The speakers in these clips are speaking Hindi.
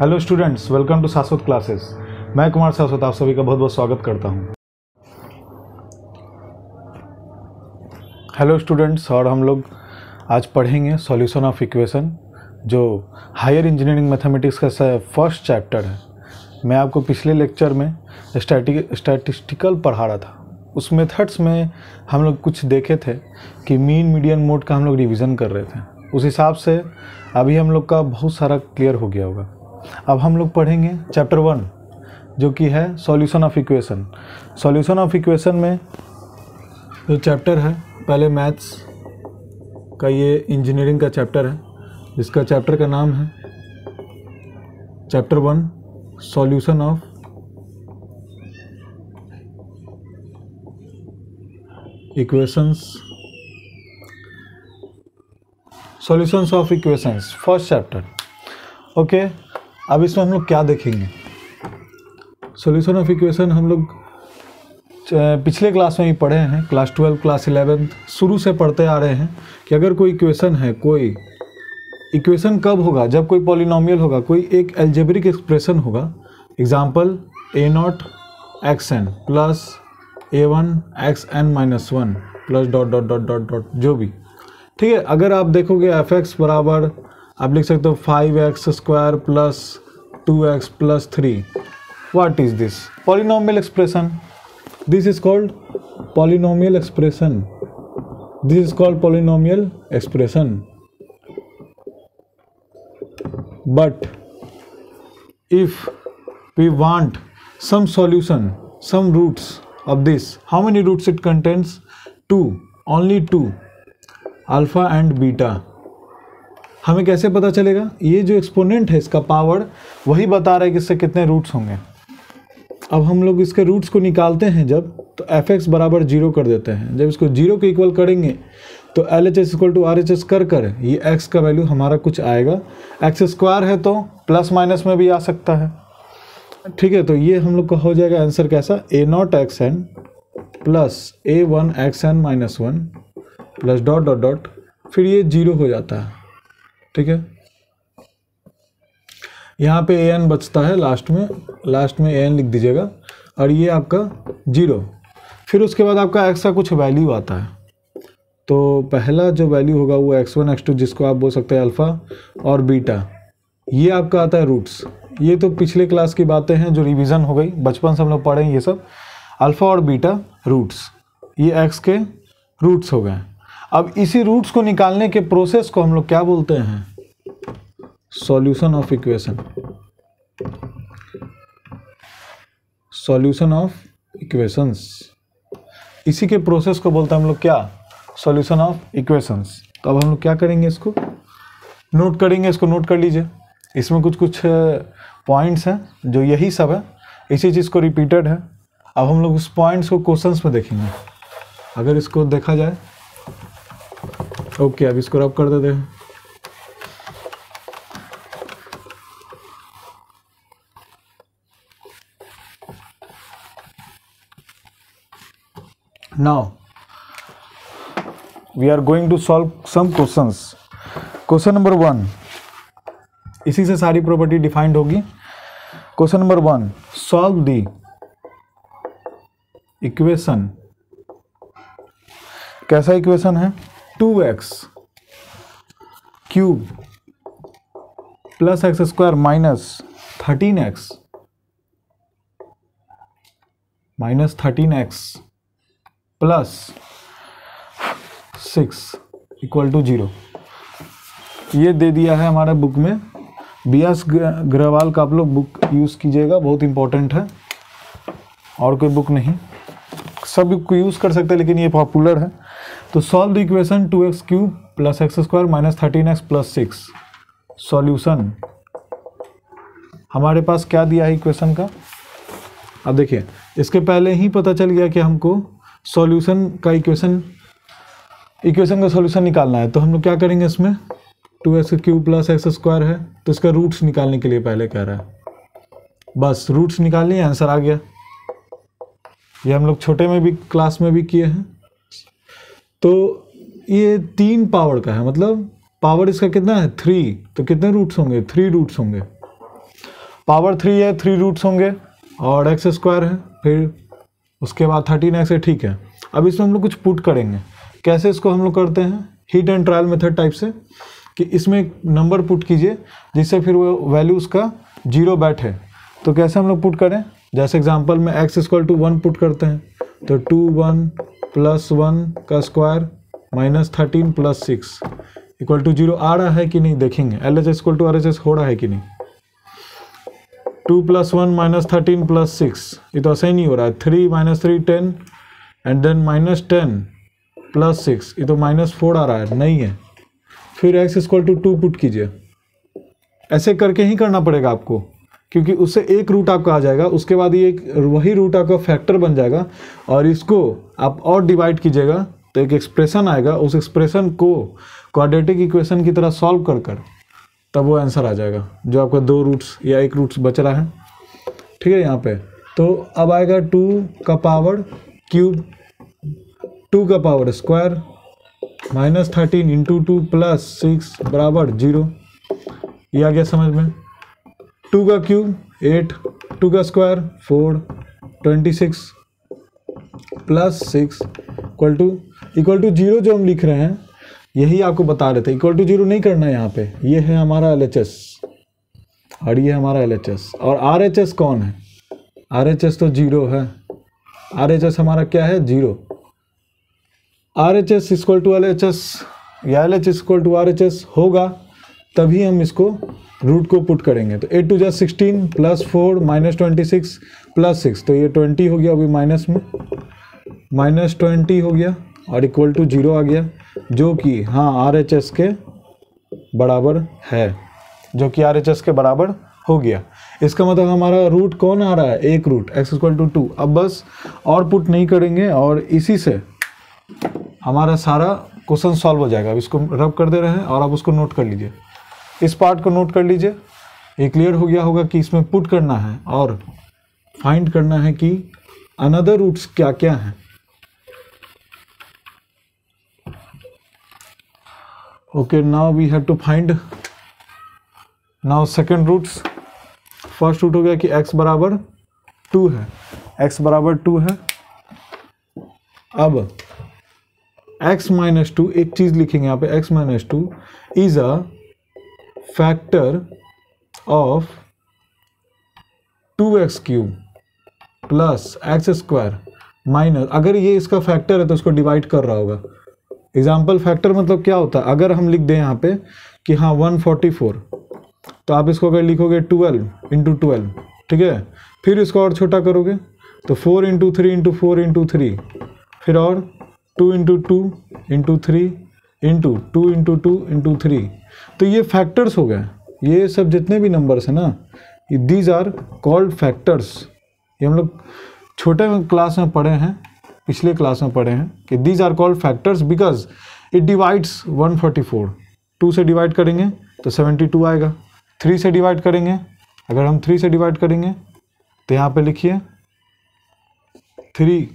हेलो स्टूडेंट्स, वेलकम टू शाश्वत क्लासेस। मैं कुमार शाश्वत आप सभी का बहुत बहुत स्वागत करता हूं। हेलो स्टूडेंट्स, और हम लोग आज पढ़ेंगे सॉल्यूशन ऑफ इक्वेशन, जो हायर इंजीनियरिंग मैथमेटिक्स का फर्स्ट चैप्टर है। मैं आपको पिछले लेक्चर में स्टैटिस्टिकल पढ़ा रहा था। उस मेथड्स में हम लोग कुछ देखे थे कि मीन मीडियन मोड का हम लोग रिवीजन कर रहे थे। उस हिसाब से अभी हम लोग का बहुत सारा क्लियर हो गया होगा। अब हम लोग पढ़ेंगे चैप्टर 1, जो कि है solution of equation. Solution of equation में जो चैप्टर है, पहले मैथ्स का ये इंजीनियरिंग का चैप्टर है, जिसका चैप्टर का नाम है chapter 1 solution of equations. Solutions of equations first chapter. Okay, अब इसमें हम लोग क्या देखेंगे? सॉल्यूशन ऑफ इक्वेशन हम लोग पिछले क्लास में ही पढ़े हैं, क्लास 12, क्लास 11 शुरू से पढ़ते आ रहे हैं कि अगर कोई इक्वेशन है, कोई इक्वेशन कब होगा? जब कोई पॉलिनोमियल होगा, कोई एक एल्जेब्रिक एक्सप्रेशन होगा। Example a0 xn plus a1 xn minus 1 plus dot dot dot dot dot जो भी, ठीक है। अगर आप देखोगे f(x) बराबर आप लिख सकते हो 5x² plus 2x plus 3। What is this? Polynomial expression. This is called polynomial expression. This is called polynomial expression. But if we want some solution, some roots of this, how many roots it contains? 2, only 2, alpha and beta। हमें कैसे पता चलेगा? ये जो एक्सपोनेंट है, इसका पावर वही बता रहा है कि इससे कितने रूट्स होंगे। अब हम लोग इसके रूट्स को निकालते हैं जब, तो f(x) बराबर 0 कर देते हैं। जब इसको 0 के इक्वल करेंगे तो LHS इक्वल टू RHS कर ये x का वैल्यू हमारा कुछ आएगा। x² है तो प्लस माइनस में भी आ सकता है, ठीक है। तो ये हम लोग का हो जाएगा आंसर कैसा? a0 xn plus a1 xn minus 1 plus dot dot dot, फिर ये 0 हो जाता है, ठीक है। यहाँ पे an बचता है लास्ट में an लिख दीजिएगा, और ये आपका 0। फिर उसके बाद आपका x का कुछ वैल्यू आता है। तो पहला जो वैल्यू होगा वो x1 x2, जिसको आप बोल सकते हैं अल्फ़ा, और बीटा। ये आपका आता है रूट्स। ये तो पिछले क्लास की बातें हैं जो रिवीजन हो गई, बचपन से हम लोग पढ़े ये सब। अल्फ़ा और बीटा रूट्स, ये x के रूट्स हो गए। अब इसी रूट्स को निकालने के प्रोसेस को हम लोग क्या बोलते हैं? Solution of equation. Solution of equations, इसी के प्रोसेस को बोलते हैं हम लोग क्या? Solution of equations. तो अब हम लोग क्या करेंगे? इसको नोट करेंगे। इसको नोट कर लीजिए। इसमें कुछ पॉइंट्स हैं जो यही सब है, इसी चीज़ को रिपीटेड है। अब हम लोग उस पॉइंट्स को क्वेश्चंस में देखेंगे। अगर इसको देखा जाए, ओके, अब इसको रब कर देते हैं। Now we are going to solve some questions. Question number 1, इसी से सारी प्रॉपर्टी डिफाइंड होगी। Question number 1, solve the equation. कैसा इक्वेशन है? 2x cube plus x² minus 13x plus 6 equal to 0। ये दे दिया है हमारे बुक में। BS ग्रेवाल का आप लोग बुक यूज़ कीजिएगा, बहुत इंपॉर्टेंट है। और कोई बुक नहीं, सब बुक को यूज़ कर सकते हैं, लेकिन ये पॉपुलर है। तो solve the equation 2x cube plus x² minus 13x plus 6। Solution हमारे पास क्या दिया है इक्वेशन का? अब देखिए, इसके पहले ही पता चल गया कि हमको सॉल्यूशन का इक्वेशन का सॉल्यूशन निकालना है। तो हम लोग क्या करेंगे? इसमें 2x क्यूब प्लस x² है, तो इसका रूट्स निकालने के लिए पहले कह रहा है। बस रूट्स निकाल लिए, आंसर आ गया। ये हम लोग छोटे में भी क्लास में भी किए हैं। तो ये 3 पावर का है, मतलब पावर इसका कितना है? 3। तो कितने रूट्स होंगे? 3 रूट्स होंगे। पावर 3 है, 3 रूट्स होंगे और एक्स स्क्वायर है, फिर उसके बाद 13x है, ठीक है। अब इसमें हम लोग कुछ पुट करेंगे। कैसे इसको हम लोग करते हैं, heat and trial method type से, कि इसमें एक नंबर पुट कीजिए जिससे फिर वो वैल्यू उसका 0 बैठे। तो कैसे हम लोग पुट करें, जैसे एग्जांपल में x इक्वल टू 1 पुट करते हैं, तो 2 1 प्लस 1 का square minus 13 plus 6 equal to 0 आ रहा है कि नहीं देखेंगे। LHS इक्वल टू RHS हो रहा है कि नहीं। 2 प्लस 1 माइनस 13 प्लस 6, ये तो ऐसा ही नहीं हो रहा है। 3 minus 3 10 and then minus 10 plus 6, ये तो माइनस 4 आ रहा है, नहीं है। फिर x इक्वल टू 2 पुट कीजिए। ऐसे करके ही करना पड़ेगा आपको, क्योंकि उससे एक रूट आपका आ जाएगा, उसके बाद ये वही रूट आपका फैक्टर बन जाएगा और इसको आप और डिवाइड कीजिएगा तो एक एक्सप्रेशन आएगा। उस एक्सप्रेशन को क्वाड्रेटिक इक्वेशन की तरह सॉल्व कर कर तब वो आंसर आ जाएगा, जो आपका 2 रूट्स या 1 रूट्स बच रहा है, ठीक है। यहाँ पे तो अब आएगा 2 का पावर क्यूब, 2 का power square minus 13 into 2 plus 6 बराबर 0। ये आ गया समझ में। 2 का क्यूब 8, 2 का स्क्वायर 4, 26 प्लस 6 इक्वल टू 0 जो हम लिख रहे हैं यही आपको बता रहे थे। इक्वल टू 0 नहीं करना है यहाँ पे। ये है हमारा LHS और ये है हमारा LHS। और RHS कौन है, RHS तो 0 है। RHS हमारा क्या है, 0। RHS इक्वल टू LHS या LHS इक्वल टू RHS होगा तभी हम इसको रूट को पुट करेंगे। तो 8 2 जा 16 प्लस 4 माइनस 26 प्लस 6, तो ये 20 हो गया, अभी माइनस में माइनस 20 हो गया और इक्वल टू 0 आ गया, जो कि हाँ RHS के बराबर है, जो कि RHS के बराबर हो गया। इसका मतलब हमारा रूट कौन आ रहा है, एक रूट, x इक्वल टू 2। अब बस और पुट नहीं करेंगे और इसी से हमारा सारा क्वेश्चन सॉल्व हो जाएगा। अब इसको रब कर दे रहे हैं और आप उसको नोट कर लीजिए, इस पार्ट को नोट कर लीजिए। ये क्लियर हो गया होगा कि इसमें पुट करना है और फाइंड करना है कि अनदर रूट्स क्या क्या हैं। Okay, now we have to find now second roots. First root हो गया कि x बराबर 2 है, x बराबर 2 है। अब x माइनस 2, एक चीज लिखेंगे यहाँ पे, x minus 2 is a factor of 2x cube plus x square minus, अगर ये इसका फैक्टर है तो उसको डिवाइड कर रहा होगा। एग्जाम्पल फैक्टर मतलब क्या होता है, अगर हम लिख दें यहाँ पे कि हाँ 144, तो आप इसको अगर लिखोगे 12 इंटू 12, ठीक है। फिर इसको और छोटा करोगे तो 4 इंटू 3 इंटू 4 इंटू 3, फिर और 2 into 2 into 3 into 2 into 2 into 3। तो ये फैक्टर्स हो गए। ये सब जितने भी नंबर्स हैं ना, दीज आर कॉल्ड फैक्टर्स। ये हम लोग छोटे क्लास में पढ़े हैं, पिछले क्लास में पढ़े हैं कि these are called factors because it divides 144। 2 से डिवाइड करेंगे तो 72 आएगा। 3 से डिवाइड करेंगे, अगर हम 3 से डिवाइड करेंगे तो यहाँ पे लिखिए 3,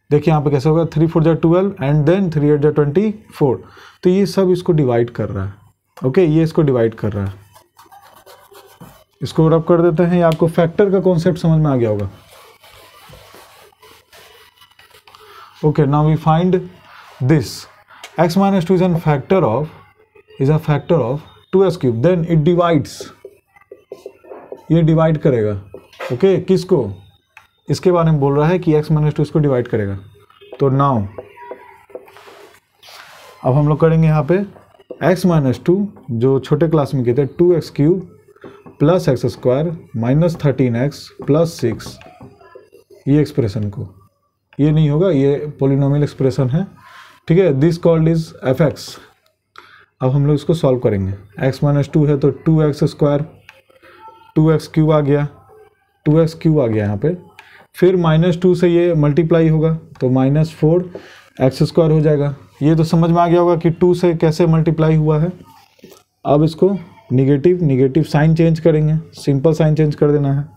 देखिए यहाँ पे कैसे होगा, 3 4 जा 12 एंड देन 3 8 जा 24। तो ये सब इसको डिवाइड कर रहा है। ओके, ये इसको डिवाइड कर रहा है। इसको रब कर देते हैं। ये आपको फैक्टर का कॉन्सेप्ट समझ में आ गया होगा। Okay, now we find this x minus 2 is a factor of 2x cube, then it divides, ये डिवाइड करेगा। ओके, किसको, इसके बारे में बोल रहा है कि x minus 2 इसको डिवाइड करेगा। तो नाउ अब हम लोग करेंगे यहाँ पे x minus 2 जो छोटे क्लास में कहते हैं 2x cube plus x square minus 13x plus 6, ये एक्सप्रेशन को, ये नहीं होगा, ये पोलिनोमियल एक्सप्रेशन है, ठीक है। This called is fx। अब हम लोग इसको सॉल्व करेंगे। x माइनस 2 है तो 2x स्क्वायर, 2x क्यूब आ गया, 2x क्यूब आ गया यहाँ पे। फिर माइनस 2 से ये मल्टीप्लाई होगा तो माइनस 4x स्क्वायर हो जाएगा। ये तो समझ में आ गया होगा कि 2 से कैसे मल्टीप्लाई हुआ है। अब इसको निगेटिव साइन चेंज करेंगे, सिंपल साइन चेंज कर देना है।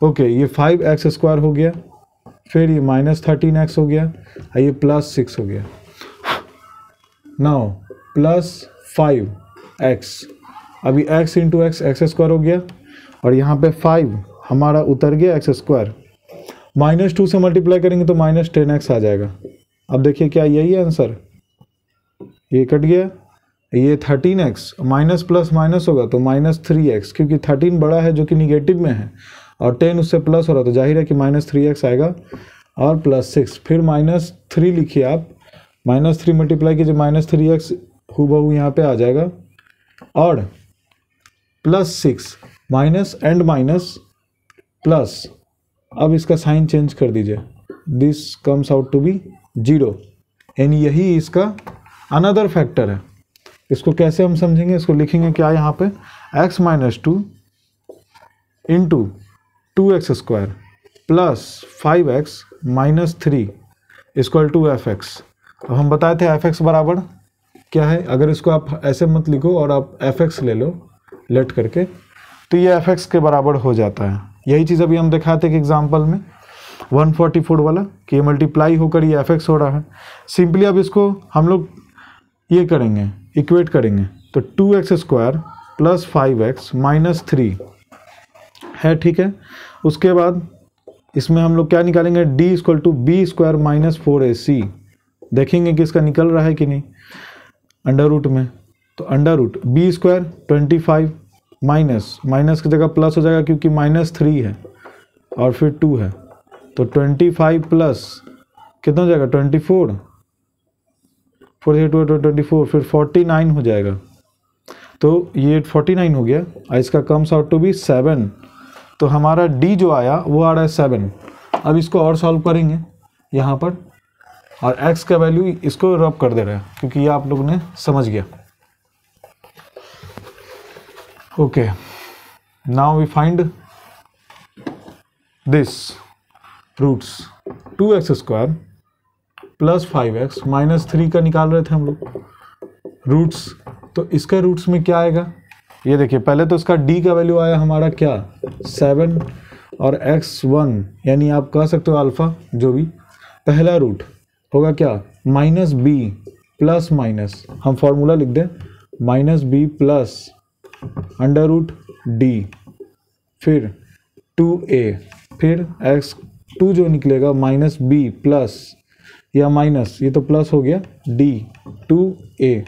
ओके, ये 5x स्क्वायर हो गया, फिर ये माइनस 13x हो गया, ये प्लस 6 हो गया। नाउ प्लस 5x अभी x into x x square हो गया, और यहाँ पे 5 हमारा उतर गया एक्स स्क्वायर, -2 से मल्टीप्लाई करेंगे तो -10x आ जाएगा। अब देखिए क्या यही है आंसर, ये कट गया, ये 13x माइनस प्लस माइनस होगा तो -3x, क्योंकि 13 बड़ा है जो कि निगेटिव में है और 10 उससे प्लस हो रहा तो जाहिर है कि -3x आएगा, और +6, फिर -3 लिखिए आप, -3 मल्टीप्लाई कीजिए, -3x हूबहू यहाँ पे आ जाएगा, और +6 माइनस एंड माइनस प्लस, अब इसका साइन चेंज कर दीजिए, this comes out to be 0, यानी यही इसका अनदर फैक्टर है। इसको कैसे हम समझेंगे, इसको लिखेंगे क्या यहाँ पे, x - 2 into 2x² plus 5x - 3 equal to fx। अब हम बताए थे fx बराबर क्या है, अगर इसको आप ऐसे मत लिखो और आप fx ले लो लेट करके, तो ये fx के बराबर हो जाता है। यही चीज़ अभी हम दिखाए थे कि एग्जाम्पल में 144 वाला, कि ये मल्टीप्लाई होकर ये fx हो रहा है। सिंपली अब इसको हम लोग ये करेंगे, इक्वेट करेंगे, तो 2x² प्लस 5x - 3 है, ठीक है। उसके बाद इसमें हम लोग क्या निकालेंगे, d = b² - 4ac, देखेंगे कि इसका निकल रहा है कि नहीं अंडर रूट में, तो अंडर रूट b² 25 माइनस की जगह प्लस हो जाएगा क्योंकि -3 है और फिर 2 है, तो 25 प्लस कितना हो जाएगा 24, 4 से 2 24, फिर 49 हो जाएगा, तो ये 49 हो गया, और इसका कम्स आउट टू बी 7, तो हमारा d जो आया वो आ रहा है 7। अब इसको और सॉल्व करेंगे यहाँ पर, और x का वैल्यू इसको रब कर दे रहा है क्योंकि ये आप लोगों ने समझ गया। Okay, now we find this roots, 2x² plus 5x - 3 का निकाल रहे थे हम लोग रूट्स, तो इसके रूट्स में क्या आएगा, ये देखिए, पहले तो इसका d का वैल्यू आया हमारा क्या 7, और x1 यानी आप कह सकते हो अल्फ़ा, जो भी पहला रूट होगा क्या -b प्लस माइनस, हम फॉर्मूला लिख दें, -b प्लस √d, फिर 2a, फिर x2 जो निकलेगा -b प्लस या माइनस, ये तो प्लस हो गया d 2a,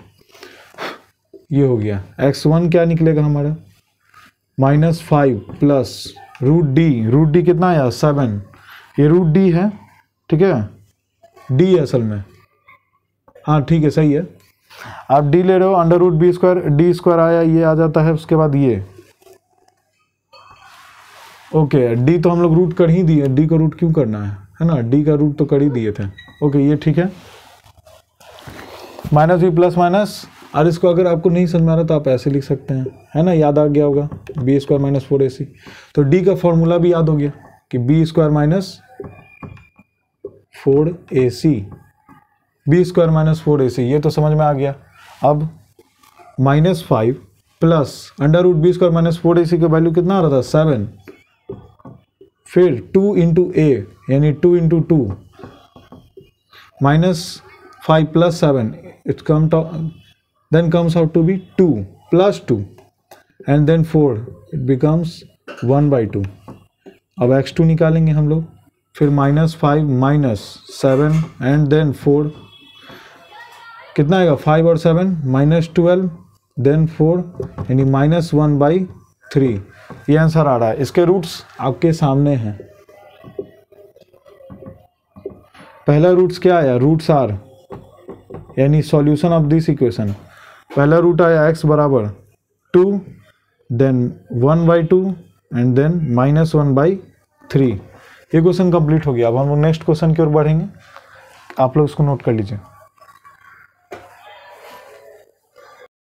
ये हो गया। x1 क्या निकलेगा हमारा -5 प्लस √d कितना आया 7, ये √d है, ठीक है, d है असल में, हाँ ठीक है सही है, आप d ले रहे हो, √b² d² आया, ये आ जाता है, उसके बाद ये ओके, d तो हम लोग रूट कर ही दिए, d का रूट क्यों करना है ना, d का रूट तो कर ही दिए थे। ओके ये ठीक है, -b प्लस माइनस, और इसको अगर आपको नहीं समझ में आ रहा तो आप ऐसे लिख सकते हैं, है ना, याद आ गया होगा, b² - 4ac, तो d का फॉर्मूला भी याद हो गया कि b² - 4ac, b² - 4ac, ये तो समझ में आ गया। अब -5 प्लस √b² - 4ac का वैल्यू कितना आ रहा था 7, फिर 2 इंटू a यानी 2 into 2, -5 plus 7, it then comes out to be 2 plus 2 and then 4, it becomes 1/2। अब x2 निकालेंगे हम लोग, फिर -5 - 7 and then 4, कितना आएगा 5 और 7 -12 then 4, यानी -1/3, ये आंसर आ रहा है। इसके रूट्स आपके सामने हैं। पहला रूट्स क्या आया, रूट्स आर यानी सॉल्यूशन ऑफ दिस इक्वेशन, पहला रूट आया x बराबर 2, देन 1/2 एंड देन -1/3। ये क्वेश्चन कंप्लीट हो गया। अब हम लोग नेक्स्ट क्वेश्चन की ओर बढ़ेंगे, आप लोग इसको नोट कर लीजिए।